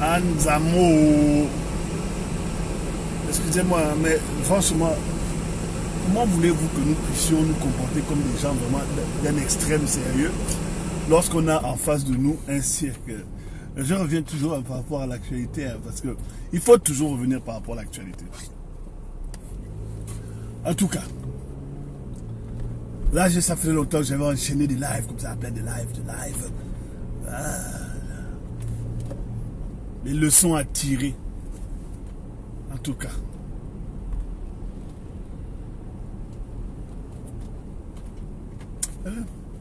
Anzamo. Excusez-moi, mais franchement, comment voulez-vous que nous puissions nous comporter comme des gens vraiment d'un extrême sérieux lorsqu'on a en face de nous un cirque? Je reviens toujours par rapport à l'actualité, hein, parce que il faut toujours revenir par rapport à l'actualité. En tout cas, là, ça fait longtemps que j'avais enchaîné des lives comme ça, plein de lives. Ah, les leçons à tirer. En tout cas.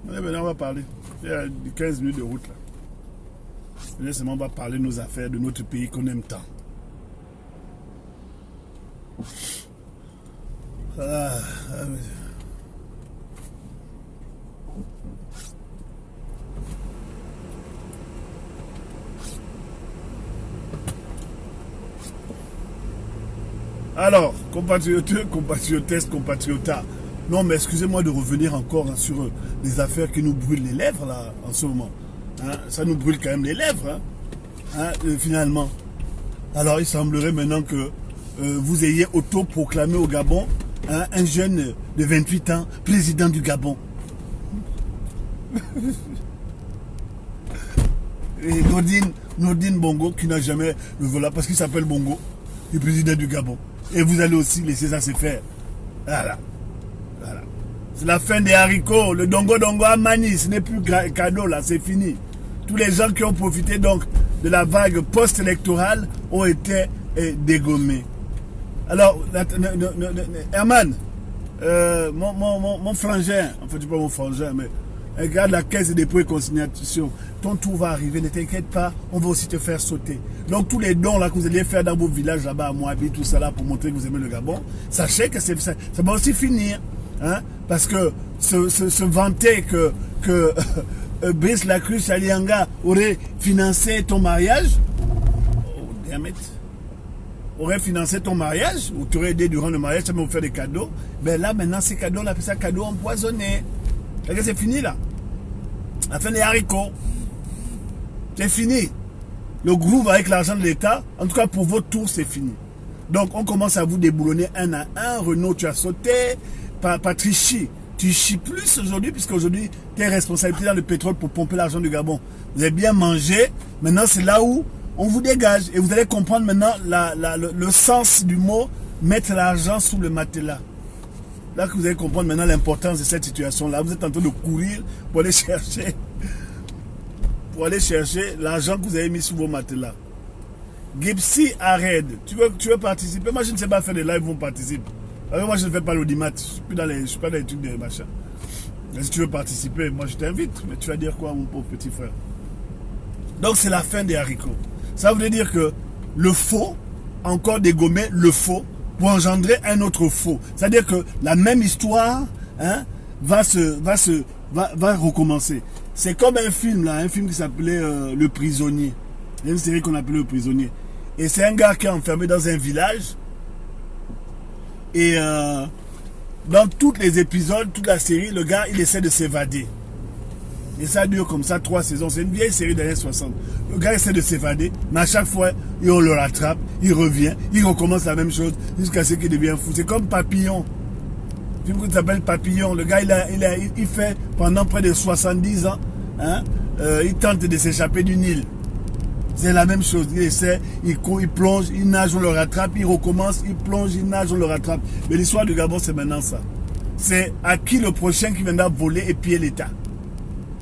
Maintenant, on va parler. Il y a 15 minutes de route là. Laissez-moi, on va parler de nos affaires, de notre pays qu'on aime tant. Alors, compatriotes, compatriotas. Non, mais excusez-moi de revenir encore, hein, sur les affaires qui nous brûlent les lèvres là en ce moment. Hein, ça nous brûle quand même les lèvres, hein, finalement. Alors, il semblerait maintenant que vous ayez autoproclamé au Gabon, hein, un jeune de 28 ans, président du Gabon. Et Nordine Bongo, qui n'a jamais le voilà, parce qu'il s'appelle Bongo, le président du Gabon. Et vous allez aussi laisser ça se faire. Voilà. C'est la fin des haricots. Le dongo à Mani, ce n'est plus cadeau là, c'est fini. Tous les gens qui ont profité donc de la vague post-électorale ont été dégommés. Alors, Herman, mon frangin, enfin, tu pas mon frangin, mais regarde la caisse de dépôt et consignation. Ton tour va arriver, ne t'inquiète pas, on va aussi te faire sauter. Donc, tous les dons là que vous alliez faire dans vos villages là-bas à Moabi, tout ça là, pour montrer que vous aimez le Gabon, sachez que ça va aussi finir. Hein, parce que se vanter que Brice Lacruche Alianga aurait financé ton mariage, oh damn it, aurait financé ton mariage, ou t'aurait aidé durant le mariage, ça m'a offert des cadeaux, ben là maintenant ces cadeaux, on appelle ça cadeaux empoisonnés. C'est fini là. La fin des haricots. C'est fini. Le groove avec l'argent de l'État, en tout cas pour votre tour, c'est fini. Donc on commence à vous déboulonner un à un. Renaud, tu as sauté. Patrici, tu chies plus aujourd'hui, puisque aujourd'hui, tu es responsabilité dans le pétrole pour pomper l'argent du Gabon. Vous avez bien mangé. Maintenant, c'est là où on vous dégage. Et vous allez comprendre maintenant le sens du mot mettre l'argent sous le matelas. Là que vous allez comprendre maintenant l'importance de cette situation-là. Vous êtes en train de courir pour aller chercher l'argent que vous avez mis sous vos matelas. Gipsy, arrête. Tu veux participer? Moi, je ne sais pas faire des lives où on participe. Alors moi, je ne fais pas l'audimat. Je ne suis pas dans les trucs de machin. Mais si tu veux participer, moi, je t'invite. Mais tu vas dire quoi, mon pauvre petit frère? Donc, c'est la fin des haricots. Ça veut dire que le faux, encore dégommer le faux, pour engendrer un autre faux. C'est-à-dire que la même histoire, hein, va recommencer. C'est comme un film, là, un film qui s'appelait Le Prisonnier. Il y a une série qu'on appelait Le Prisonnier. Et c'est un gars qui est enfermé dans un village. Et dans tous les épisodes, toute la série, le gars, il essaie de s'évader. Et ça dure comme ça 3 saisons. C'est une vieille série des années 60. Le gars essaie de s'évader, mais à chaque fois, on le rattrape, il revient, il recommence la même chose, jusqu'à ce qu'il devient fou. C'est comme Papillon. Un film qui s'appelle Papillon. Le gars, il fait pendant près de 70 ans, hein, il tente de s'échapper d'une île. C'est la même chose. Il essaie, il court, il plonge, il nage, on le rattrape, il recommence, il plonge, il nage, on le rattrape. Mais l'histoire du Gabon, c'est maintenant ça. C'est à qui le prochain qui viendra voler et piller l'État.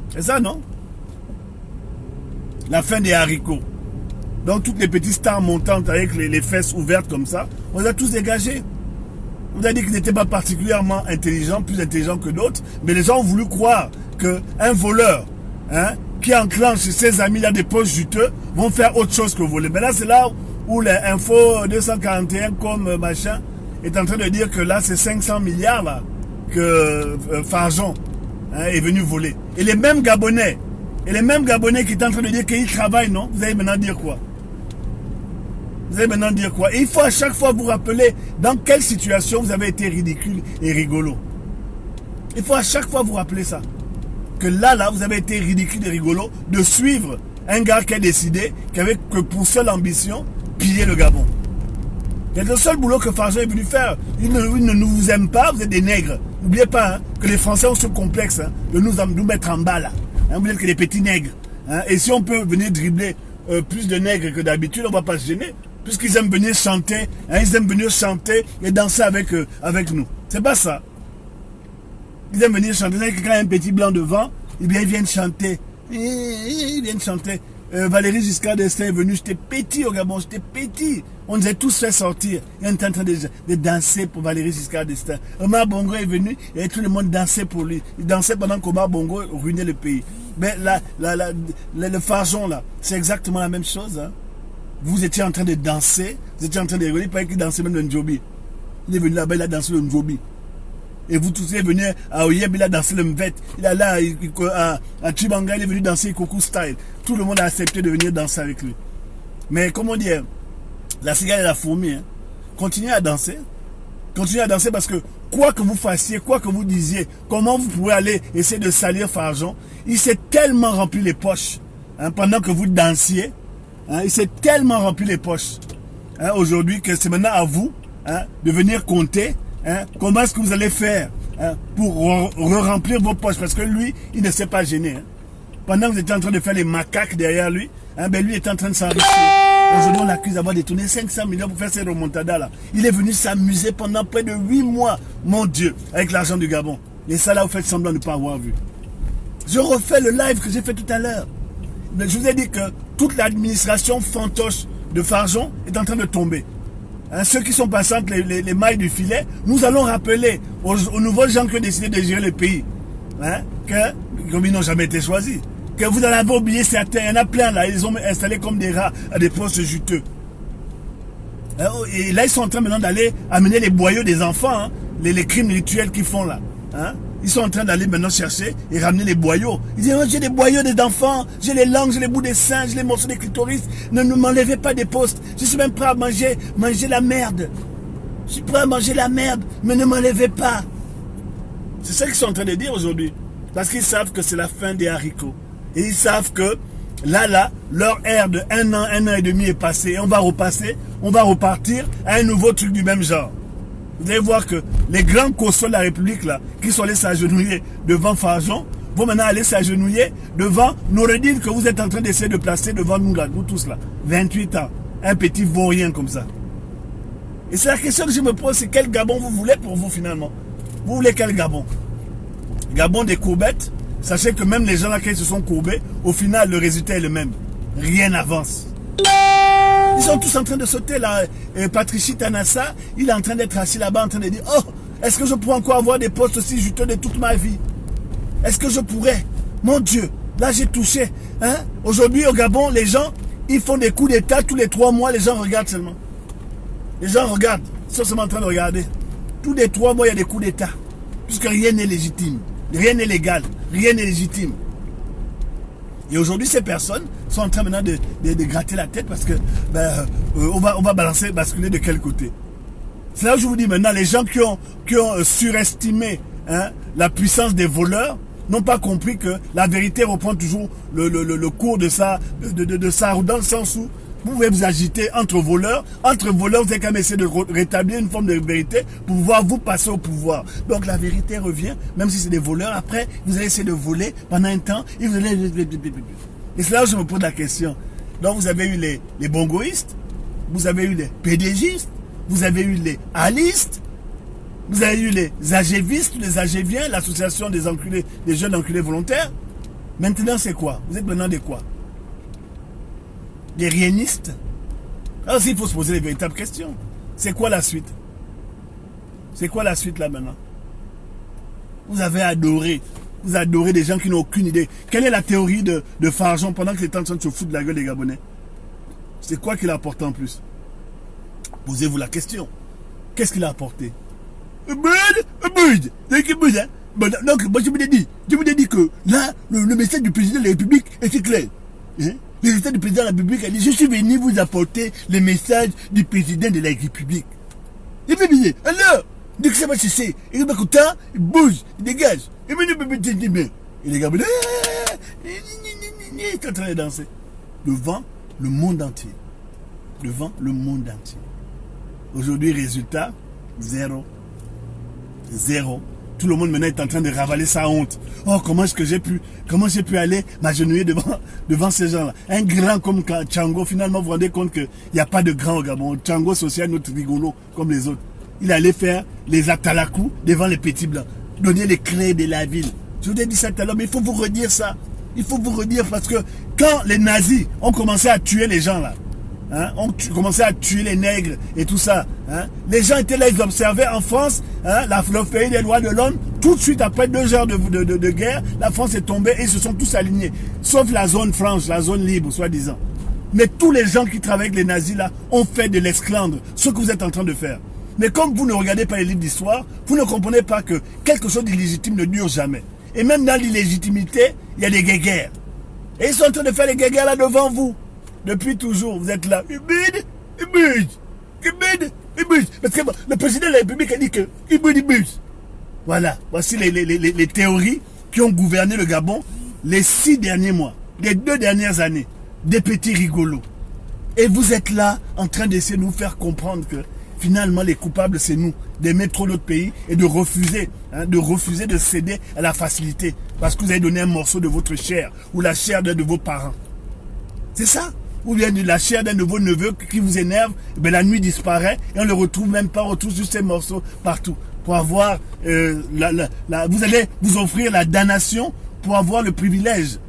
C'est ça, non? La fin des haricots. Donc, toutes les petites stars montantes avec les fesses ouvertes comme ça, on les a tous dégagés. On a dit qu'ils n'étaient pas particulièrement intelligents, plus intelligents que d'autres, mais les gens ont voulu croire qu'un voleur, hein, qui enclenche ses amis dans des postes juteux, vont faire autre chose que voler. Mais là, c'est là où l'info 241 comme machin est en train de dire que là, c'est 500 milliards là, que Farjon, hein, est venu voler. Et les mêmes Gabonais qui étaient en train de dire qu'ils travaillent, non? Vous allez maintenant dire quoi? Vous allez maintenant dire quoi? Et il faut à chaque fois vous rappeler dans quelle situation vous avez été ridicule et rigolo. Il faut à chaque fois vous rappeler ça. Que là, vous avez été ridicule et rigolo de suivre Un gars qui a décidé qu'il avait que pour seule ambition, piller le Gabon. C'est le seul boulot que Fargeon est venu faire. Il ne nous aime pas, vous êtes des nègres. N'oubliez pas que les Français ont ce complexe de nous mettre en bas là. Vous êtes que des petits nègres. Et si on peut venir dribbler plus de nègres que d'habitude, on ne va pas se gêner. Puisqu'ils aiment venir chanter, ils aiment venir chanter et danser avec nous. C'est pas ça. Ils aiment venir chanter. Quand il y a un petit blanc devant, eh bien ils viennent chanter. Ils viennent chanter. Valéry Giscard d'Estaing est venu, j'étais petit au Gabon, j'étais petit. On nous a tous fait sortir. Et on était en train de danser pour Valéry Giscard d'Estaing. Omar Bongo est venu et tout le monde dansait pour lui. Il dansait pendant qu'Omar Bongo ruinait le pays. Mais le Fargeon là, c'est exactement la même chose. Vous étiez en train de danser, vous étiez en train de rigoler, il paraît qu'il dansait même le Njobi. Il est venu là-bas, il a dansé le Njobi. Et vous tous, il est venu à Oyeb, il a dansé le Mvet. Il est là, à Chibanga, il est venu danser Koku Style. Tout le monde a accepté de venir danser avec lui. Mais comment dire, la cigale et la fourmi, continuez à danser. Continuez à danser parce que quoi que vous fassiez, quoi que vous disiez, comment vous pouvez aller essayer de salir Fargeon, il s'est tellement rempli les poches pendant que vous dansiez. Il s'est tellement rempli les poches aujourd'hui que c'est maintenant à vous de venir compter comment est-ce que vous allez faire pour remplir vos poches. Parce que lui, il ne s'est pas gêné. Pendant que vous étiez en train de faire les macaques derrière lui, lui était en train de s'enrichir. Aujourd'hui, on l'accuse d'avoir détourné 500 millions pour faire ces remontadas là. Il est venu s'amuser pendant près de 8 mois, mon Dieu, avec l'argent du Gabon. Et ça là, vous faites semblant de ne pas avoir vu. Je refais le live que j'ai fait tout à l'heure. Je vous ai dit que toute l'administration fantoche de Fargeon est en train de tomber. Ceux qui sont passés entre les mailles du filet, nous allons rappeler aux nouveaux gens qui ont décidé de gérer le pays, comme ils n'ont jamais été choisis, que vous en avez oublié certains, il y en a plein là, ils ont installé comme des rats à des postes juteux. Et là, ils sont en train maintenant d'aller amener les boyaux des enfants, les crimes rituels qu'ils font là. Ils sont en train d'aller maintenant chercher et ramener les boyaux. Ils disent, j'ai des boyaux des enfants, j'ai les langues, j'ai les bouts des seins, j'ai les morceaux des clitoris. Ne m'enlevez pas des postes. Je suis même prêt à manger la merde. Je suis prêt à manger la merde, mais ne m'enlevez pas. C'est ça qu'ils sont en train de dire aujourd'hui. Parce qu'ils savent que c'est la fin des haricots. Et ils savent que là, leur ère de 1 an et demi est passée. Et on va repartir à un nouveau truc du même genre. Vous allez voir que les grands costauds de la République, là, qui sont allés s'agenouiller devant Fargeon, vont maintenant aller s'agenouiller devant Noureddine que vous êtes en train d'essayer de placer devant nous, là, nous tous là. 28 ans. Un petit vaurien comme ça. Et c'est la question que je me pose, c'est quel Gabon vous voulez pour vous finalement? Vous voulez quel Gabon? Gabon des courbettes? Sachez que même les gens là qui se sont courbés, au final, le résultat est le même. Rien n'avance. Ils sont tous en train de sauter là. Patrici Tanassa, il est en train d'être assis là-bas en train de dire, oh, est-ce que je pourrais encore avoir des postes aussi juteux de toute ma vie? Est-ce que je pourrais? Mon Dieu, là j'ai touché. Aujourd'hui au Gabon, les gens, ils font des coups d'état tous les 3 mois, les gens regardent seulement. Les gens regardent, ils sont seulement en train de regarder. Tous les 3 mois, il y a des coups d'état. Puisque rien n'est légitime, rien n'est légal, rien n'est légitime. Et aujourd'hui, ces personnes sont en train maintenant de gratter la tête parce que on va basculer de quel côté. C'est là où je vous dis maintenant, les gens qui ont surestimé la puissance des voleurs n'ont pas compris que la vérité reprend toujours le cours de sa route, dans le sens où vous pouvez vous agiter entre voleurs. Entre voleurs, vous avez quand même essayé de rétablir une forme de vérité pour pouvoir vous passer au pouvoir. Donc la vérité revient, même si c'est des voleurs. Après, vous allez essayer de voler pendant un temps et vous allez... Et c'est là où je me pose la question. Donc vous avez eu les bongoïstes, vous avez eu les PDGistes, vous avez eu les alistes, vous avez eu les agévistes, les agéviens, l'association des enculés, des jeunes enculés volontaires. Maintenant, c'est quoi? Vous êtes maintenant des quoi? Des riennistes? Alors s'il faut se poser les véritables questions. C'est quoi la suite? C'est quoi la suite là maintenant? Vous avez adoré. Vous adorez des gens qui n'ont aucune idée. Quelle est la théorie de Fargeon pendant qu'il est en train de se foutre de la gueule des Gabonais? C'est quoi qu'il a apporté en plus? Posez-vous la question. Qu'est-ce qu'il a apporté? Donc, moi, je vous ai dit que là, le message du président de la République était clair. Le message du président de la République a dit, je suis venu vous apporter le message du président de la République. Et puis, alors, dès que ça va cesser, il est content, il bouge, il dégage. Et les Gabonais, ils sont en train de danser. devant le monde entier. Devant le monde entier. Aujourd'hui, résultat, zéro. Zéro. Tout le monde maintenant est en train de ravaler sa honte. Oh, comment j'ai pu aller m'agenouiller devant ces gens-là. Un grand comme Tchango, finalement, vous vous rendez compte qu'il n'y a pas de grand au Gabon. Tchango, c'est aussi un autre rigolo comme les autres. Il allait faire les atalakou devant les petits blancs. Donner les clés de la ville. Je vous ai dit ça tout à l'heure, mais il faut vous redire ça. Il faut vous redire parce que quand les nazis ont commencé à tuer les gens là, hein, on commençait à tuer les nègres et tout ça. Hein. Les gens étaient là, ils observaient en France, hein, le pays des lois de l'homme. Tout de suite, après 2 heures de guerre, la France est tombée et ils se sont tous alignés. Sauf la zone franche, la zone libre, soi-disant. Mais tous les gens qui travaillent avec les nazis là ont fait de l'esclandre, ce que vous êtes en train de faire. Mais comme vous ne regardez pas les livres d'histoire, vous ne comprenez pas que quelque chose d'illégitime ne dure jamais. Et même dans l'illégitimité, il y a des guéguerres. Et ils sont en train de faire des guéguerres là devant vous. Depuis toujours, vous êtes là. Parce que le président de la République a dit que voilà, voici les théories qui ont gouverné le Gabon les 6 derniers mois, les 2 dernières années. Des petits rigolos. Et vous êtes là en train d'essayer de nous faire comprendre que finalement les coupables c'est nous, d'aimer trop notre pays et de refuser de céder à la facilité parce que vous avez donné un morceau de votre chair ou la chair d'un de vos parents. C'est ça? Ou bien de la chair d'un de vos neveux qui vous énerve, ben la nuit disparaît et on ne le retrouve même pas, on retrouve juste ces morceaux partout. Pour avoir, vous allez vous offrir la damnation pour avoir le privilège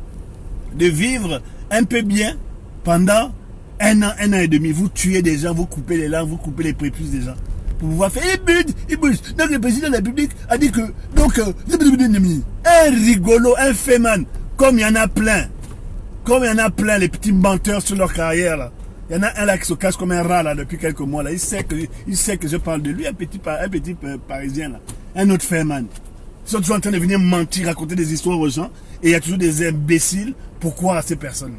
de vivre un peu bien pendant 1 an et demi. Vous tuez des gens, vous coupez les langues, vous coupez les prépuces des gens. Pour pouvoir faire, donc le président de la République a dit que, un rigolo, un féman, comme il y en a plein. Comme il y en a plein, les petits menteurs sur leur carrière, là. Il y en a un là qui se cache comme un rat, là, depuis quelques mois, là. Il sait que je parle de lui, un petit parisien, là. Un autre Feynman. Ils sont toujours en train de venir mentir, raconter des histoires aux gens. Et il y a toujours des imbéciles pour croire à ces personnes-là.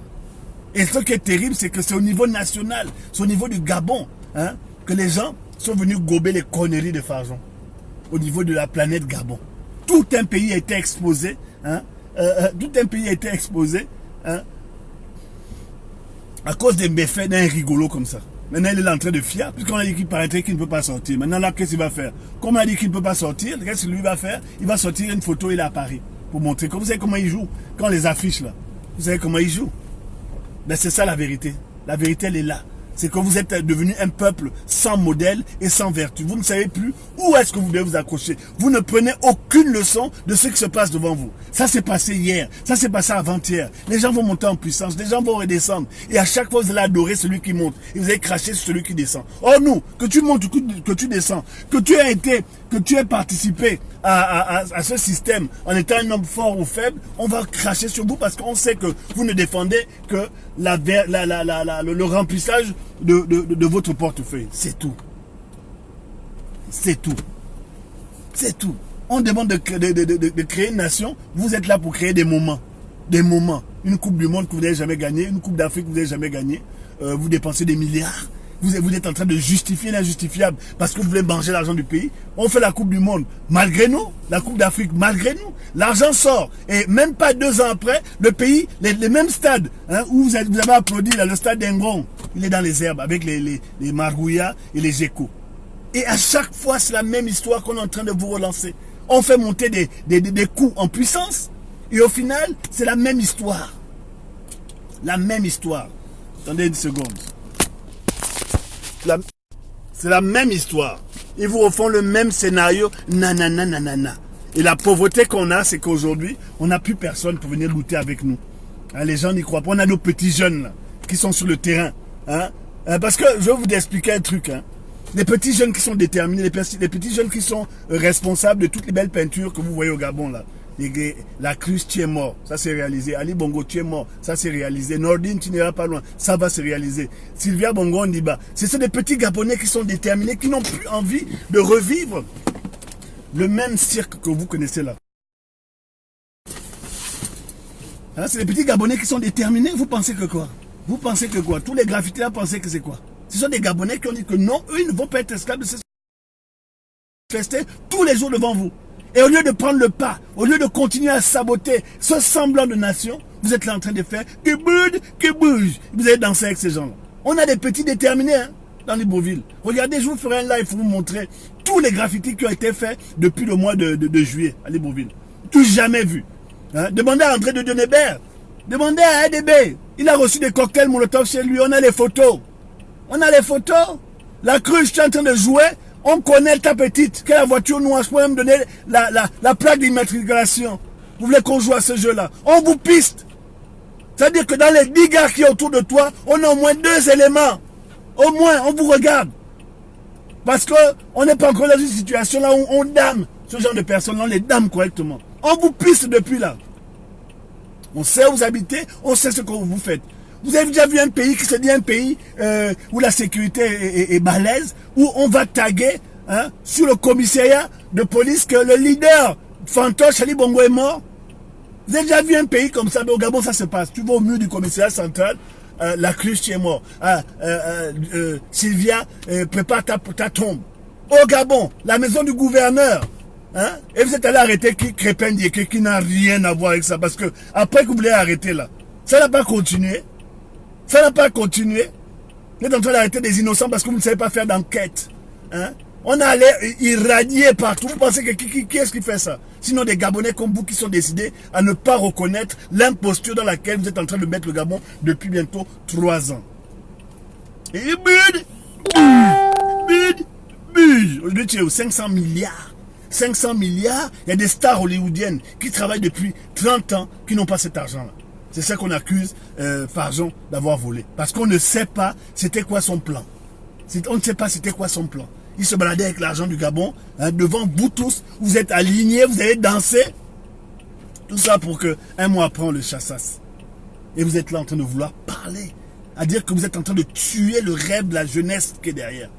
Et ce qui est terrible, c'est que c'est au niveau national, c'est au niveau du Gabon, hein, que les gens sont venus gober les conneries de Farjon. Au niveau de la planète Gabon. Tout un pays a été exposé, hein, hein, à cause des méfaits d'un rigolo comme ça. Maintenant, il est en train de fier, puisqu'on a dit qu'il paraîtrait qu'il ne peut pas sortir. Maintenant, là, qu'est-ce qu'il va faire? Comme on a dit qu'il ne peut pas sortir, qu'est-ce qu'il lui va faire? Il va sortir une photo, il est à Paris, pour montrer. Vous savez comment il joue? Quand on les affiche, là, vous savez comment il joue? Ben, c'est ça la vérité. La vérité, elle est là. C'est que vous êtes devenu un peuple sans modèle et sans vertu. Vous ne savez plus où est-ce que vous devez vous accrocher. Vous ne prenez aucune leçon de ce qui se passe devant vous. Ça s'est passé hier, ça s'est passé avant-hier. Les gens vont monter en puissance, les gens vont redescendre. Et à chaque fois, vous allez adorer celui qui monte. Et vous allez cracher sur celui qui descend. Or nous, que tu montes, que tu descends, que tu aies participé à ce système en étant un homme fort ou faible, on va cracher sur vous parce qu'on sait que vous ne défendez que le remplissage de votre portefeuille. C'est tout. C'est tout. C'est tout. On demande de créer une nation. Vous êtes là pour créer des moments. Des moments. Une coupe du monde que vous n'avez jamais gagnée. Une coupe d'Afrique que vous n'avez jamais gagnée. Vous dépensez des milliards. Vous êtes en train de justifier l'injustifiable parce que vous voulez manger l'argent du pays. On fait la coupe du monde malgré nous. La coupe d'Afrique malgré nous. L'argent sort. Et même pas 2 ans après, le pays, les mêmes stades, hein, où vous avez applaudi, là, le stade d'Engon, il est dans les herbes avec les Margouillas et les Échos. Et à chaque fois, c'est la même histoire qu'on est en train de vous relancer. On fait monter des coups en puissance. Et au final, c'est la même histoire. La même histoire. Attendez une seconde. C'est la même histoire. Ils vous refont le même scénario. Nanana, nanana. Et la pauvreté qu'on a, c'est qu'aujourd'hui, on n'a plus personne pour venir lutter avec nous. Hein, les gens n'y croient pas. On a nos petits jeunes là, qui sont sur le terrain. Hein. Parce que je vais vous expliquer un truc. Hein. Les petits jeunes qui sont déterminés, les petits jeunes qui sont responsables de toutes les belles peintures que vous voyez au Gabon là. La Cruz, tu es mort, ça c'est réalisé. Ali Bongo, tu es mort, ça c'est réalisé. Nordine, tu n'iras pas loin, ça va se réaliser. Sylvia Bongo Ndiba, ce sont des petits Gabonais qui sont déterminés, qui n'ont plus envie de revivre le même cirque que vous connaissez là. Hein, c'est des petits Gabonais qui sont déterminés, vous pensez que quoi? Vous pensez que quoi? Tous les graffitis là pensaient que c'est quoi? Ce sont des Gabonais qui ont dit que non, eux ils ne vont pas être esclaves de ces manifester tous les jours devant vous. Et au lieu de prendre le pas, au lieu de continuer à saboter ce semblant de nation, Vous êtes là en train de faire que bouge. Vous allez danser avec ces gens-là. On a des petits déterminés hein, dans Libreville. Regardez, je vous ferai un live pour vous montrer tous les graffitis qui ont été faits depuis le mois de juillet à Libreville. Tout jamais vu. Hein? Demandez à André de Denebert. Demandez à ADB. Il a reçu des cocktails Molotov chez lui. On a les photos. On a les photos. La cruche, tu es en train de jouer. On connaît ta petite. Quelle voiture noire. Je peux même donner la plaque d'immatriculation. Vous voulez qu'on joue à ce jeu-là? On vous piste. C'est-à-dire que dans les 10 gars qui sont autour de toi, on a au moins 2 éléments. Au moins, on vous regarde. Parce qu'on n'est pas encore dans une situation là où on dame ce genre de personnes. On les dame correctement. On vous piste depuis là. On sait où vous habitez, on sait ce que vous faites. Vous avez déjà vu un pays qui se dit un pays où la sécurité est balèze, où on va taguer hein, sur le commissariat de police que le leader Fantoche Ali Bongo est mort. Vous avez déjà vu un pays comme ça? Mais au Gabon, ça se passe. Tu vas au mur du commissariat central, la cruche, tu es mort. Sylvia, prépare ta tombe. Au Gabon, la maison du gouverneur. Hein? Et vous êtes allé arrêter Crépin Diéké qui n'a rien à voir avec ça. Parce que après que vous l'avez arrêté là, ça n'a pas continué. Ça n'a pas continué. Vous êtes en train d'arrêter des innocents parce que vous ne savez pas faire d'enquête. Hein? On allait irradier partout. Vous pensez que qui est-ce qui fait ça? Sinon des Gabonais comme vous qui sont décidés à ne pas reconnaître l'imposture dans laquelle vous êtes en train de mettre le Gabon depuis bientôt 3 ans. Et aujourd'hui tu es aux 500 milliards. 500 milliards, il y a des stars hollywoodiennes qui travaillent depuis 30 ans qui n'ont pas cet argent-là. C'est ça qu'on accuse Farjon d'avoir volé. Parce qu'on ne sait pas c'était quoi son plan. On ne sait pas c'était quoi son plan. Il se baladait avec l'argent du Gabon, hein, devant vous tous, vous êtes alignés, vous allez danser. Tout ça pour que un mois après on le chassasse. Et vous êtes là en train de vouloir parler. À dire que vous êtes en train de tuer le rêve de la jeunesse qui est derrière.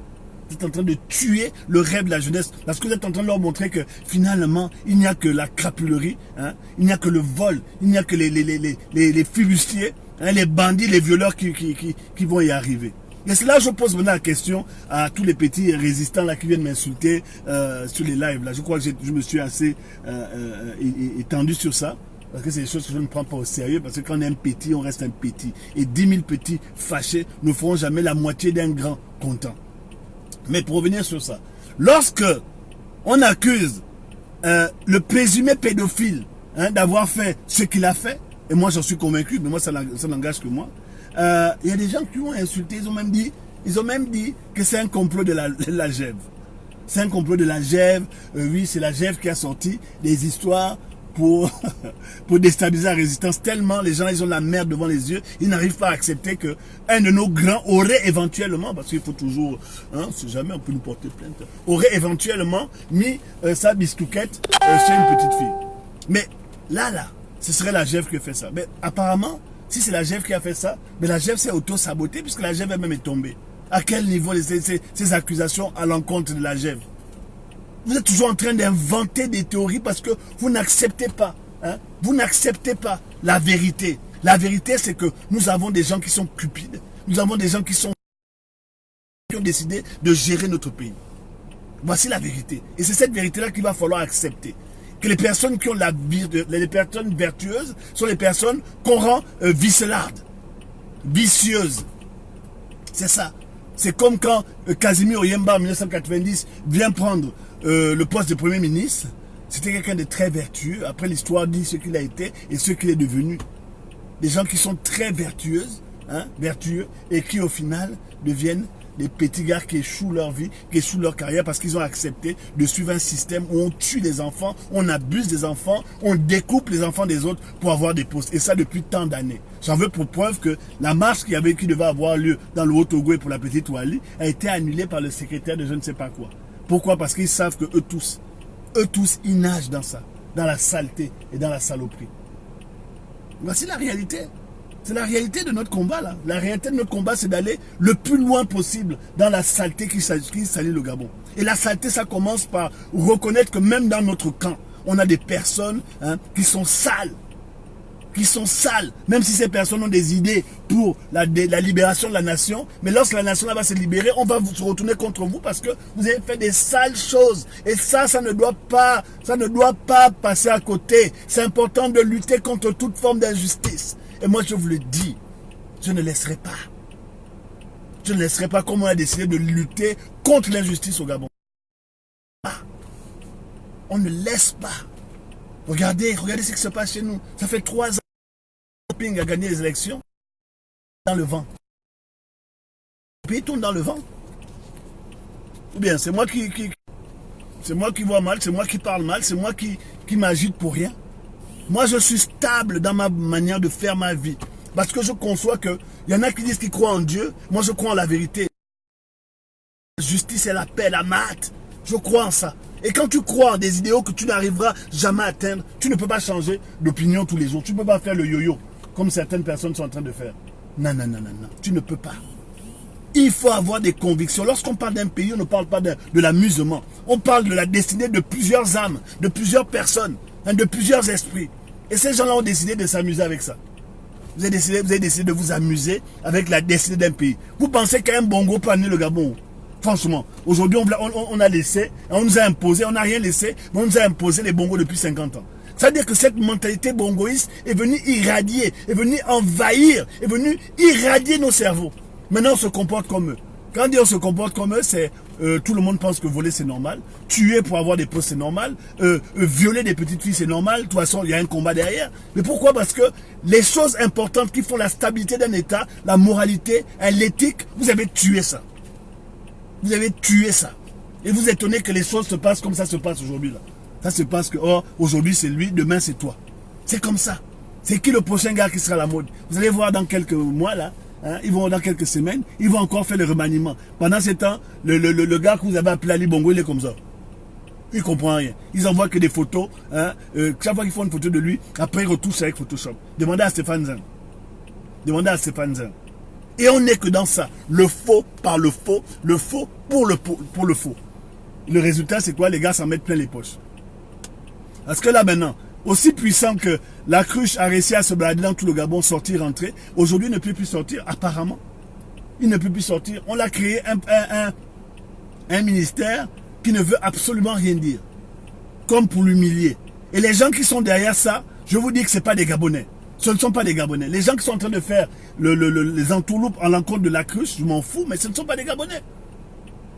Vous êtes en train de tuer le rêve de la jeunesse. Parce que vous êtes en train de leur montrer que finalement, il n'y a que la crapulerie, hein, il n'y a que le vol, il n'y a que les flibustiers, hein, les bandits, les violeurs qui vont y arriver. Et c'est là que je pose maintenant la question à tous les petits résistants là qui viennent m'insulter sur les lives. Là. Je crois que je me suis assez étendu sur ça. Parce que c'est des choses que je ne prends pas au sérieux. Parce que quand on est un petit, on reste un petit. Et 10 000 petits fâchés ne feront jamais la moitié d'un grand content. Mais pour revenir sur ça, lorsque on accuse le présumé pédophile hein, d'avoir fait ce qu'il a fait, et moi j'en suis convaincu, mais moi ça n'engage que moi, il y a des gens qui ont insulté, ils ont même dit que c'est un complot de la GEV. C'est un complot de la GEV, oui c'est la GEV qui a sorti des histoires pour déstabiliser la résistance. Tellement les gens ils ont la merde devant les yeux, ils n'arrivent pas à accepter que un de nos grands aurait éventuellement, parce qu'il faut toujours, hein, si jamais on peut nous porter plainte, aurait éventuellement mis sa bistouquette chez une petite fille. Mais là, ce serait la GEV qui a fait ça. Mais apparemment, si c'est la GEV qui a fait ça, mais la GEV s'est auto-sabotée puisque la GEV elle-même est tombée. À quel niveau ces accusations à l'encontre de la GEV? Vous êtes toujours en train d'inventer des théories parce que vous n'acceptez pas. Hein? Vous n'acceptez pas la vérité. La vérité, c'est que nous avons des gens qui sont cupides. Nous avons des gens qui ont décidé de gérer notre pays. Voici la vérité. Et c'est cette vérité-là qu'il va falloir accepter. Que les personnes qui ont les personnes vertueuses sont les personnes qu'on rend vicelardes, vicieuses. C'est ça. C'est comme quand Casimir Oyemba en 1990 vient prendre le poste de Premier ministre. C'était quelqu'un de très vertueux. Après l'histoire dit ce qu'il a été et ce qu'il est devenu. Des gens qui sont très vertueuses, hein, vertueux, et qui au final deviennent des petits gars qui échouent leur vie, qui échouent leur carrière parce qu'ils ont accepté de suivre un système où on tue des enfants, on abuse des enfants, on découpe les enfants des autres pour avoir des postes. Et ça depuis tant d'années. J'en veux pour preuve que la marche qui devait avoir lieu dans le Haut-Togo pour la petite Wally a été annulée par le secrétaire de je ne sais pas quoi. Pourquoi? Parce qu'ils savent que eux tous, ils nagent dans ça, dans la saleté et dans la saloperie. Voici la réalité. C'est la réalité de notre combat là. La réalité de notre combat, c'est d'aller le plus loin possible dans la saleté qui salit le Gabon. Et la saleté, ça commence par reconnaître que même dans notre camp, on a des personnes hein, qui sont sales. qui sont sales, même si ces personnes ont des idées pour la libération de la nation, mais lorsque la nation va se libérer, on va se retourner contre vous parce que vous avez fait des sales choses. Et ça ne doit pas passer à côté. C'est important de lutter contre toute forme d'injustice. Et moi, je vous le dis, je ne laisserai pas. Je ne laisserai pas comme on a décidé de lutter contre l'injustice au Gabon. On ne laisse pas. Regardez ce qui se passe chez nous. Ça fait 3 ans que Ping a gagné les élections. Dans le vent. Le pays tourne dans le vent. Ou bien c'est moi qui vois mal, c'est moi qui parle mal, c'est moi qui m'agite pour rien. Moi je suis stable dans ma manière de faire ma vie. Parce que je conçois qu'il y en a qui disent qu'ils croient en Dieu. Moi je crois en la vérité. La justice et la paix, la mat. Je crois en ça. Et quand tu crois en des idéaux que tu n'arriveras jamais à atteindre, tu ne peux pas changer d'opinion tous les jours. Tu ne peux pas faire le yo-yo, comme certaines personnes sont en train de faire. Non, non, non, non, non. Tu ne peux pas. Il faut avoir des convictions. Lorsqu'on parle d'un pays, on ne parle pas de l'amusement. On parle de la destinée de plusieurs âmes, de plusieurs personnes, de plusieurs esprits. Et ces gens-là ont décidé de s'amuser avec ça. Vous avez décidé de vous amuser avec la destinée d'un pays. Vous pensez qu'un bongo peut amener le Gabon? Franchement, aujourd'hui, on a laissé, on nous a imposé, on n'a rien laissé, mais on nous a imposé les bongos depuis 50 ans. C'est-à-dire que cette mentalité bongoïste est venue irradier, est venue envahir, est venue irradier nos cerveaux. Maintenant, on se comporte comme eux. Quand on dit on se comporte comme eux, c'est tout le monde pense que voler c'est normal, tuer pour avoir des postes c'est normal, violer des petites filles c'est normal, de toute façon il y a un combat derrière. Mais pourquoi? Parce que les choses importantes qui font la stabilité d'un État, la moralité, l'éthique, vous avez tué ça. Vous avez tué ça. Et vous étonnez que les choses se passent comme ça se passe aujourd'hui là. Ça se passe que, oh, aujourd'hui c'est lui, demain c'est toi. C'est comme ça. C'est qui le prochain gars qui sera à la mode? Vous allez voir dans quelques mois là, hein, ils vont dans quelques semaines, ils vont encore faire le remaniement. Pendant ce temps, le gars que vous avez appelé Ali Bongo, il est comme ça. Il ne comprend rien. Ils envoient que des photos. Hein, chaque fois qu'ils font une photo de lui, après ils retouchent avec Photoshop. Demandez à Stéphane Zeng. Demandez à Stéphane Zeng. Et on n'est que dans ça. Le faux par le faux pour le faux. Le résultat, c'est quoi? Les gars s'en mettent plein les poches. Parce que là, maintenant, aussi puissant que la cruche a réussi à se balader dans tout le Gabon, sortir, rentrer, aujourd'hui, il ne peut plus sortir, apparemment. Il ne peut plus sortir. On l'a créé un ministère qui ne veut absolument rien dire. Comme pour l'humilier. Et les gens qui sont derrière ça, je vous dis que ce n'est pas des Gabonais. Ce ne sont pas des Gabonais. Les gens qui sont en train de faire les entourloupes en l'encontre de la cruche, je m'en fous, mais ce ne sont pas des Gabonais.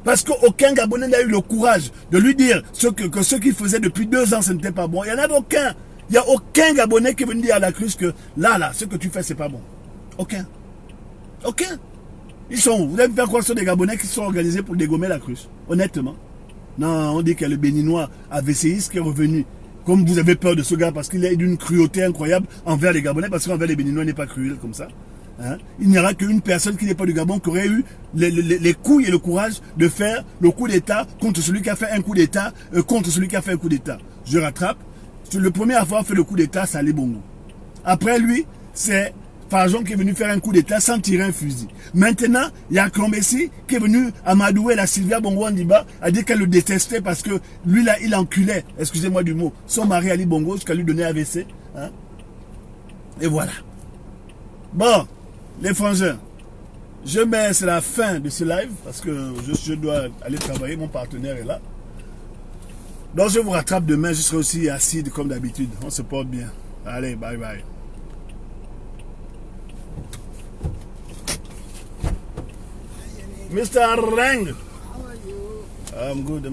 Parce qu'aucun Gabonais n'a eu le courage de lui dire que ce qu'il faisait depuis 2 ans, ce n'était pas bon. Il n'y en a aucun. Il n'y a aucun Gabonais qui est venu dire à la cruche que là, ce que tu fais, c'est pas bon. Aucun. Aucun. Ils sont où? Vous allez me faire croire que ce sont des Gabonais qui sont organisés pour dégommer la cruche. Honnêtement. Non, on dit qu'il y a le Béninois AVCiste qui est revenu. Comme vous avez peur de ce gars parce qu'il est d'une cruauté incroyable envers les Gabonais, parce qu'envers les Béninois, il n'est pas cruel comme ça. Hein? Il n'y aura qu'une personne qui n'est pas du Gabon qui aurait eu les couilles et le courage de faire le coup d'État contre celui qui a fait un coup d'État, contre celui qui a fait un coup d'État. Je rattrape. Le premier à avoir fait le coup d'État, c'est Ali Bongo. Après lui, c'est Farjon qui est venu faire un coup d'État sans tirer un fusil. Maintenant, il y a Klombessi qui est venu amadouer la Sylvia Bongo Andiba, a dit qu'elle le détestait parce que lui là, il enculait, excusez-moi du mot, son mari Ali Bongo jusqu'à lui donner AVC. Hein? Et voilà. Bon, les frangins, c'est la fin de ce live parce que je dois aller travailler, mon partenaire est là. Donc je vous rattrape demain, je serai aussi acide comme d'habitude. On se porte bien. Allez, bye bye. Mr. Reng. How are you? I'm good.